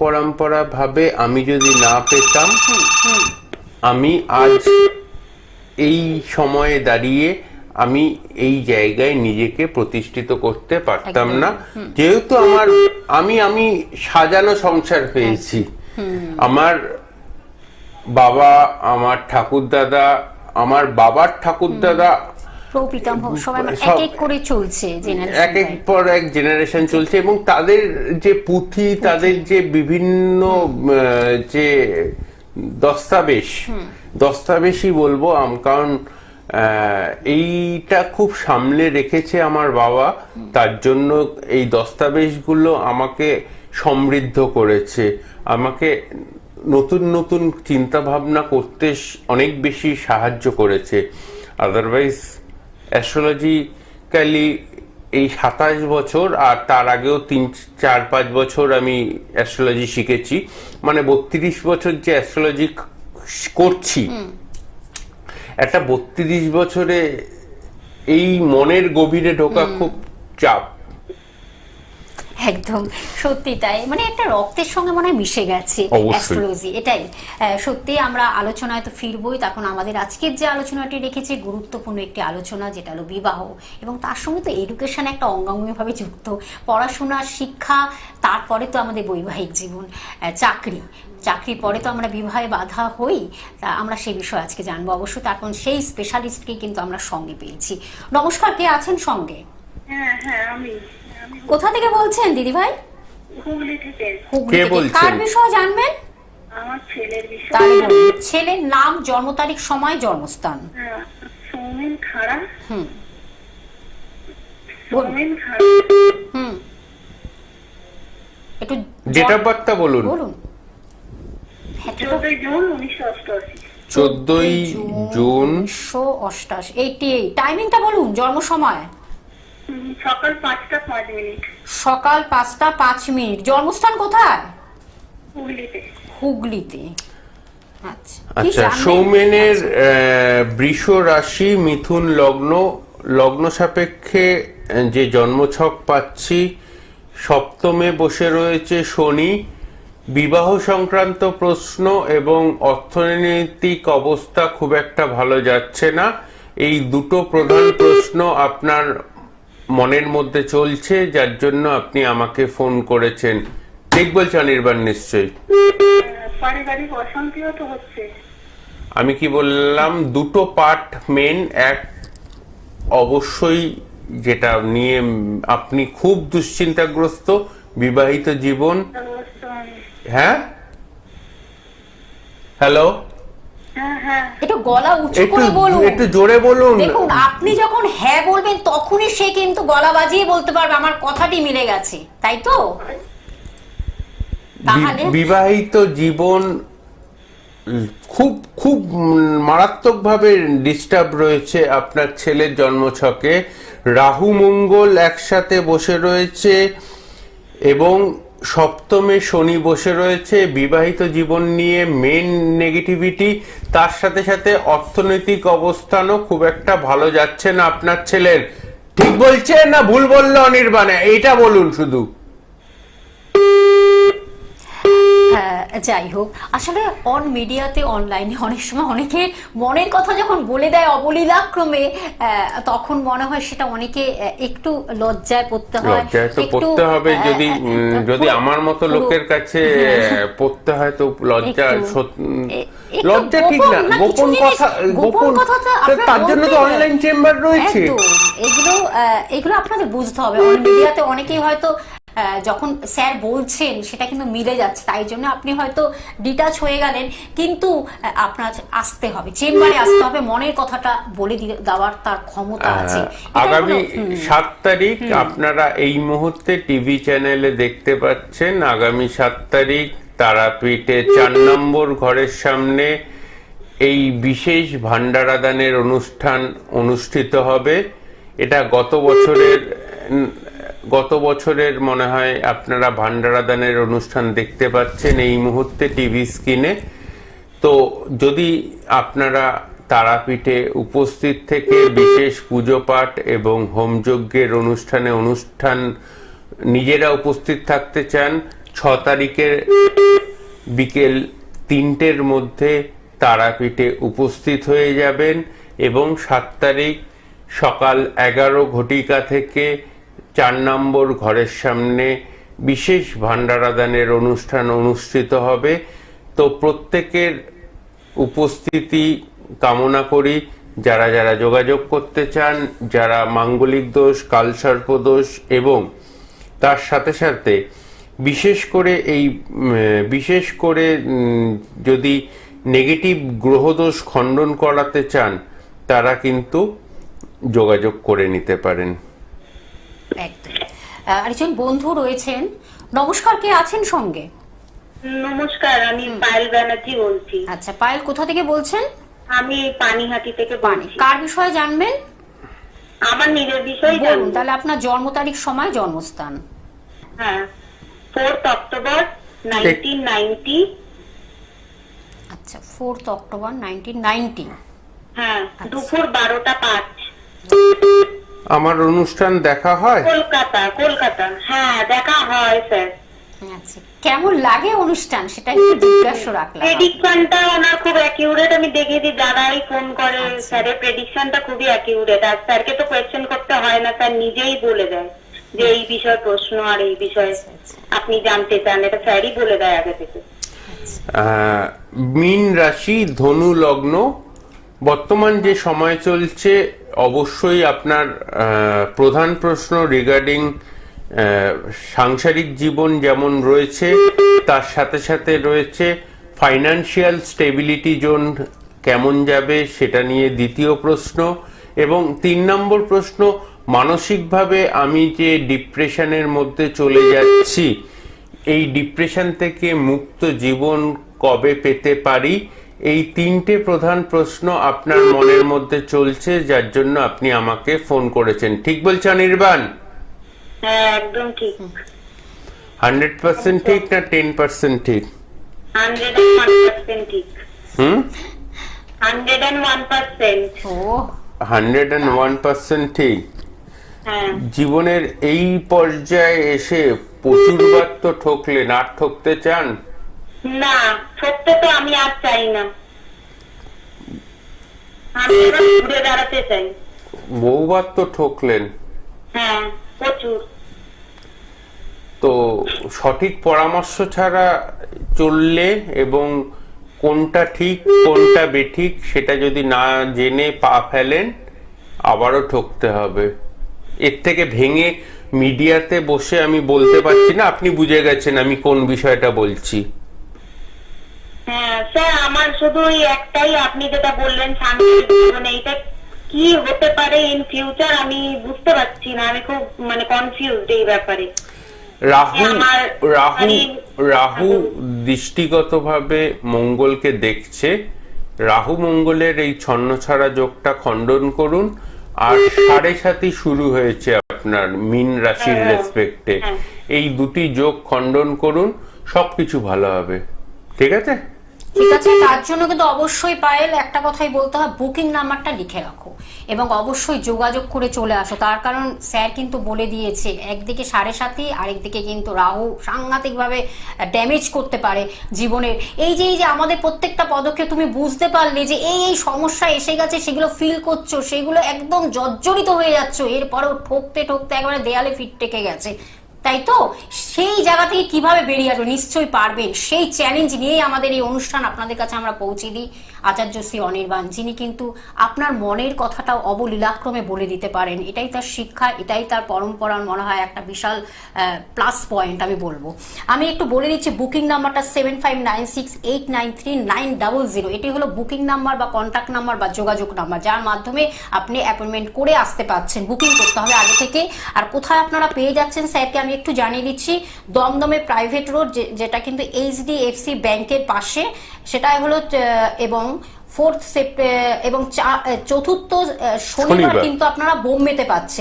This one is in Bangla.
পরম্পরা ভাবে আমি যদি না পেতাম, আমি আজ এই সময়ে দাঁড়িয়ে আমি এই জায়গায় নিজেকে প্রতিষ্ঠিত করতে পারতাম না। যেহেতু আমি সাজানো সংসার পেয়েছি। আমার বাবা, আমার ঠাকুরদাদা, আমার বাবার ঠাকুরদাদা, এক এক পর এক জেনারেশন চলছে, এবং তাদের যে পুঁথি, তাদের যে বিভিন্ন যে দস্তাবেজই বলবো, কারণ এইটা খুব সামলে রেখেছে আমার বাবা। তার জন্য এই দস্তাবেজগুলো আমাকে সমৃদ্ধ করেছে, আমাকে নতুন নতুন চিন্তা ভাবনা করতে অনেক বেশি সাহায্য করেছে। আদারওয়াইজ অ্যাস্ট্রোলজিক্যালি এই 27 বছর, আর তার আগেও 3-4-5 বছর আমি অ্যাস্ট্রোলজি শিখেছি, মানে 32 বছর যে অ্যাস্ট্রোলজি করছি। একটা 32 বছরে এই মনের গভীরে ঢোকা খুব চাপ। একদম সত্যি তাই, মানে একটা রক্তের সঙ্গে মনে হয় মিশে গেছে অ্যাস্ট্রোলজি। এটাই সত্যি। আমরা আলোচনায় তো ফিরবই। তখন আমাদের আজকের যে আলোচনাটি রেখেছে গুরুত্বপূর্ণ একটি আলোচনা, যেটা হলো বিবাহ, এবং তার সঙ্গে তো এডুকেশন একটা অঙ্গাঙ্গিভাবে যুক্ত। পড়াশোনা, শিক্ষা, তারপরে তো আমাদের বৈবাহিক জীবন, চাকরির পরে তো আমরা বিবাহে বাধা হই। তা আমরা সেই বিষয়ে আজকে জানবো অবশ্যই। তারপর সেই স্পেশালিস্টকে কিন্তু আমরা সঙ্গে পেয়েছি। নমস্কার, কে আছেন সঙ্গে? হ্যাঁ, আমি। কোথা থেকে বলছেন দিদি ভাই? হুগলি থেকে। কে বলছেন? কার বিষয়ে জানবেন? আমার ছেলের বিষয়ে। ছেলের নাম, জন্ম তারিখ, সময়, জন্মস্থান। সৌমেন খাড়া। একটু ডেট অফ বার্থটা বলুন। 14 জুন 1988। 14 জুন 1988। 88। টাইমিংটা বলুন, জন্ম সময়। সকাল 5টা 5 মিনিট। সকাল 5টা 5 মিনিট। জন্মস্থান কোথায়? হুগলিতে। আচ্ছা, সৌমেনের বৃষ রাশি, মিথুন লগ্ন, লগ্ন সাপেক্ষে যে জন্মছক পাচ্ছি, সপ্তমে বসে রয়েছে শনি। বিবাহ সংক্রান্ত প্রশ্ন এবং অর্থনৈতিক অবস্থা খুব একটা ভালো যাচ্ছে না। এই দুটো প্রধান প্রশ্ন আপনার মনের মধ্যে চলছে, যার জন্য আপনি আমাকে ফোন করেছেন। ঠিক বলছি অনির্বাণ? নিশ্চয়ই। পারিবারিক অশান্তিও তো হচ্ছে। আমি কি বললাম? দুটো পার্ট মেন। এক, অবশ্যই যেটা নিয়ে আপনি খুব দুশ্চিন্তাগ্রস্ত, বিবাহিত জীবন। হ্যাঁ, হ্যালো, একটু গলা উঁচু করে বলুন, একটু জোরে বলুন। দেখুন, আপনি যখন হ্যাঁ বলবেন তখনই সে কিন্তু গলা বাজিয়ে বলতে পারবে আমার কথাটি মিলে গেছে, তাই তো? বিবাহিত জীবন খুব খুব মারাত্মকভাবে ডিস্টার্ব রয়েছে আপনার ছেলের জন্মছকে। রাহু মঙ্গল একসাথে বসে রয়েছে এবং সপ্তমে শনি বসে রয়েছে। বিবাহিত জীবন নিয়ে মেন নেগেটিভিটি, তার সাথে সাথে অর্থনৈতিক অবস্থানও খুব একটা ভালো যাচ্ছে না আপনার ছেলের। ঠিক বলছে না ভুল বললো অনির্বাণে? এইটা বলুন শুধু। যাই হোক, আসলে অন মিডিয়াতে, অনলাইনে অনেক সময় অনেকে মনের কথা যখন বলে দেয় অবলীলাক্রমে, তখন মনে হয় সেটা অনেকে একটু লজ্জায় পড়তে হয়। লজ্জায় তো পড়তে হবে, যদি আমার মতো লোকের কাছে পড়তে হয় তো লজ্জা ঠিক না। গোপন কথা, তার জন্য তো অনলাইন চেম্বার রয়েছে। এগুলো আপনাদের বুঝতে হবে। অন মিডিয়াতে অনেকেই হয়তো যখন স্যার বলছেন সেটা কিন্তু মিলে যাচ্ছে, তাই জন্য আপনি হয়তো ডিটাচ হয়ে গেলেন, কিন্তু আপনার আসতে হবে, চেম্বারে আসতে হবে, মনের কথাটা বলে দেওয়ার তার ক্ষমতা আছে। আগামী 7 তারিখ আপনারা এই মুহূর্তে টিভি চ্যানেলে দেখতে পাচ্ছেন, আগামী 7 তারিখ তারাপীঠে 4 নম্বর ঘরের সামনে এই বিশেষ ভান্ডারাদানের অনুষ্ঠান অনুষ্ঠিত হবে। এটা গত বছরের মনে হয় আপনারা ভান্ডারাদানের অনুষ্ঠান দেখতে পাচ্ছেন এই মুহূর্তে টিভি স্ক্রিনে। তো যদি আপনারা তারাপীঠে উপস্থিত থেকে বিশেষ পুজো পাঠ এবং হোমযজ্ঞের অনুষ্ঠানে নিজেরা উপস্থিত থাকতে চান, 6 তারিখের বিকেল 3টের মধ্যে তারাপীঠে উপস্থিত হয়ে যাবেন এবং 7 তারিখ সকাল 11 ঘটিকা থেকে 4 নম্বর ঘরের সামনে বিশেষ ভান্ডারাদানের অনুষ্ঠান অনুষ্ঠিত হবে। তো প্রত্যেকের উপস্থিতি কামনা করি। যারা যারা যোগাযোগ করতে চান, যারা মাঙ্গলিক দোষ, কালসর্প দোষ এবং তার সাথে সাথে বিশেষ করে যদি নেগেটিভ গ্রহদোষ খণ্ডন করাতে চান, তারা কিন্তু যোগাযোগ করে নিতে পারেন। একদম। আরেকজন বন্ধু রয়েছেন, নমস্কার, কে আছেন সঙ্গে? নমস্কার, আমি পায়েল ব্যানার্জি বলছি। আচ্ছা পায়েল, কোথা থেকে বলছেন? আমি পানিহাটি থেকে বলছি। কার বিষয়ে জানবেন? আমার নিজের বিষয় বলুন জানবো। তাহলে, আপনার জন্ম তারিখ, সময়, জন্মস্থান। হ্যাঁ, 4th অক্টোবর 1990। আচ্ছা, 4th অক্টোবর 1990। হ্যাঁ, দুপুর 12টা 5। আমার অনুষ্ঠান দেখা হয় কলকাতা। হ্যাঁ, দেখা হয় স্যার। আচ্ছা, কেমন লাগে অনুষ্ঠান সেটা একটু জিজ্ঞাসা রাখলাম। প্রেডিকশনটা ওনার খুব অ্যাকিউরেট। আমি দেখেছি যারাই ফোন করে, স্যারের প্রেডিকশনটা খুবই অ্যাকিউরেট। আর স্যারকে তো কোয়েশ্চেন করতে হয় না, স্যার নিজেই বলে দেয় যে এই বিষয় প্রশ্ন আর এই বিষয়ে আপনি জানতে চান, এটা স্যারই বলে দেয় আগে থেকে। মীন রাশি, ধনু লগ্ন, বর্তমান যে সময় চলছে অবশ্যই আপনার প্রধান প্রশ্ন রিগার্ডিং সাংসারিক জীবন যেমন রয়েছে, তার সাথে সাথে রয়েছে ফাইনান্সিয়াল স্টেবিলিটি জোন কেমন যাবে সেটা নিয়ে দ্বিতীয় প্রশ্ন, এবং 3 নম্বর প্রশ্ন মানসিকভাবে আমি যে ডিপ্রেশনের মধ্যে চলে যাচ্ছি, এই ডিপ্রেশন থেকে মুক্ত জীবন কবে পেতে পারি, এই 3টে প্রধান প্রশ্ন আপনার মনের মধ্যে চলছে, যার জন্য আপনি আমাকে ফোন করেছেন। ঠিক বলছি অনির্বাণ? হ্যাঁ, একদম ঠিক। 100% ঠিক না 10% ঠিক? 101% ঠিক। 101%। ও 101% ঠিক। হ্যাঁ। জীবনের এই পর্যায়ে এসে প্রচুরবার তো ঠকলেন, আর ঠকতে চান না? ঠকতে তো আমি আর চাই না, আমি এবার ঘুরে দাঁড়াতে চাই। বহুবার তো ঠকলেন। হ্যাঁ, প্রচুর। তো সঠিক পরামর্শ ছাড়া চললে এবং কোনটা ঠিক কোনটা বেঠিক সেটা যদি না জেনে পা ফেলেন, আবারও ঠকতে হবে। এর থেকে ভেঙে মিডিয়াতে বসে আমি বলতে পারছি না, আপনি বুঝে গেছেন আমি কোন বিষয়টা বলছি। হ্যাঁ স্যার, আমার শুধু ওই একটাই, আপনি যেটা বললেন সাংসারিক জীবনে, এটা কি হতে পারে ইন ফিউচার আমি বুঝতে পারছি না। আমি খুব কনফিউজড এই ব্যাপারে। রাহু দৃষ্টিগতভাবে মঙ্গলকে দেখছে। রাহু মঙ্গলের এই ছন্নছাড়া যোগটা খণ্ডন করুন। আর 7.5 শুরু হয়েছে আপনার মীন রাশির রেসপেক্টে, এই দুটি যোগ খণ্ডন করুন, সবকিছু ভালো হবে। ঠিক আছে? ঠিক আছে। তার জন্য কিন্তু অবশ্যই পায়েল একটা কথাই বলতে হয়, বুকিং নাম্বারটা লিখে রাখো এবং অবশ্যই যোগাযোগ করে চলে আসো। তার কারণ স্যার কিন্তু বলে দিয়েছে, একদিকে 7.5, আরেকদিকে কিন্তু রাহু সাংঘাতিকভাবে ড্যামেজ করতে পারে জীবনের। এই যে আমাদের প্রত্যেকটা পদক্ষেপ তুমি বুঝতে পারলে যে এই সমস্যা এসে গেছে, সেগুলো ফিল করছো, সেগুলো একদম জর্জরিত হয়ে যাচ্ছ, এরপরেও ঠকতে ঠকতে একেবারে দেয়ালে ফিট টেকে গেছে, তাই তো? সেই জায়গা থেকে কিভাবে বেরিয়ে আসবে, নিশ্চয়ই পারবেন। সেই চ্যালেঞ্জ নিয়েই আমাদের এই অনুষ্ঠান আপনাদের কাছে আমরা পৌঁছে দিই। আচার্য শ্রী অনির্বাণ, যিনি কিন্তু আপনার মনের কথাটাও অবলীলাক্রমে বলে দিতে পারেন। এটাই তার শিক্ষা, এটাই তার পরম্পরার মনে হয় একটা বিশাল প্লাস পয়েন্ট আমি বলবো। আমি একটু বলে দিচ্ছি, বুকিং নাম্বারটা 7596893900। এটি হলো বুকিং নাম্বার বা কন্ট্যাক্ট নাম্বার বা যোগাযোগ নাম্বার, যার মাধ্যমে আপনি অ্যাপয়েন্টমেন্ট করে আসতে পারছেন। বুকিং করতে হবে আগে থেকে। আর কোথায় আপনারা পেয়ে যাচ্ছেন স্যারকে আমি একটু জানিয়ে দিচ্ছি। দমদমে প্রাইভেট রোড, যেটা কিন্তু HDFC ব্যাংকের পাশে, সেটাই হলো, এবং 4th সেপ্টেম্বর এবং 4th শনিবার কিন্তু আপনারা বোম্বেতে পাচ্ছেন।